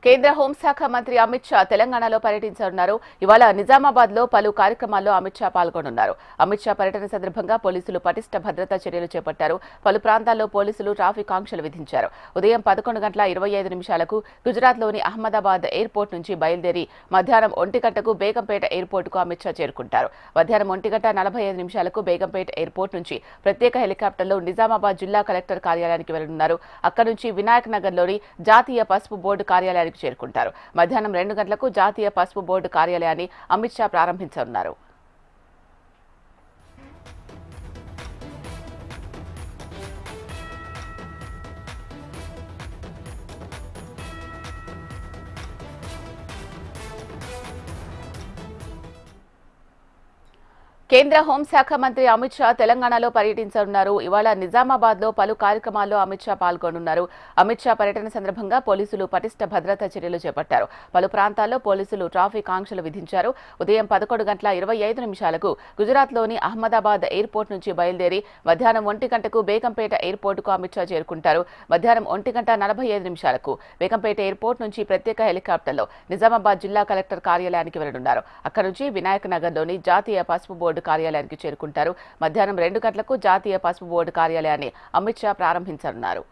కేంద్ర హోంశాఖ మంత్రి అమిత్ షా తెలంగాణలో పర్యటించనున్నారు. ఇవాళ నిజామాబాద్ లో పలు కార్యక్రమాల్లో అమిత్ షా పాల్గొనున్నారు. అమిత్ షా పర్యటన సందర్భంగా పోలీసులు పటిష్ట భద్రతా చర్యలు చేపట్టారు. పలు ప్రాంతాల్లో పోలీసులు ట్రాఫిక్ ఆంక్షలు విధించారు. ఉదయం 11:25 గుజరాత్లోని అహ్మదాబాద్ ఎయిర్పోర్ట్ నుంచి బయలుదేరి మధ్యాహ్నం 1 గంటకు బేగంపేట ఎయిర్పోర్టుకు అమిత్ షా చేరుకుంటారు. మధ్యాహ్నం 1:45 బేగంపేట ఎయిర్పోర్ట్ నుంచి ప్రత్యేక హెలికాప్టర్లో నిజామాబాద్ జిల్లా కలెక్టర్ కార్యాలయానికి వెళ్లనున్నారు. అక్కడి నుంచి వినాయక్ నగర్లోని జాతీయ పసుపు బోర్డు కార్యాలయానికి చేరుకుంటారు. మధ్యాహ్నం 2 గంటలకు జాతీయ పసుపు బోర్డు కార్యాలయాన్ని అమిత్ షా ప్రారంభించనున్నారు. కేంద్ర హోంశాఖ మంత్రి అమిత్ షా తెలంగాణలో పర్యటించనున్నారు. ఇవాళ నిజామాబాద్ లో పలు కార్యక్రమాల్లో అమిత్ షా పాల్గొనున్నారు. అమిత్ షా పర్యటన సందర్భంగా పోలీసులు పటిష్ట భద్రతా చర్యలు చేపట్టారు. పలు ప్రాంతాల్లో పోలీసులు ట్రాఫిక్ ఆంక్షలు విధించారు. ఉదయం 11:25 గుజరాత్లోని అహ్మదాబాద్ ఎయిర్పోర్ట్ నుంచి బయలుదేరి మధ్యాహ్నం 1 గంటకు బేగంపేట ఎయిర్పోర్టుకు అమిత్ షా చేరుకుంటారు. మధ్యాహ్నం 1:45 బేగంపేట ఎయిర్పోర్ట్ నుంచి ప్రత్యేక హెలికాప్టర్లో నిజామాబాద్ జిల్లా కలెక్టర్ కార్యాలయానికి వెళ్లనున్నారు. అక్కడి నుంచి వినాయక్ నగర్లోని జాతీయ పసుపు బోర్డు కార్యాలయానికి చేరుకుంటారు. మధ్యాహ్నం 2 గంటలకు జాతీయ పసుపు బోర్డు కార్యాలయాన్ని అమిత్ షా ప్రారంభించనున్నారు.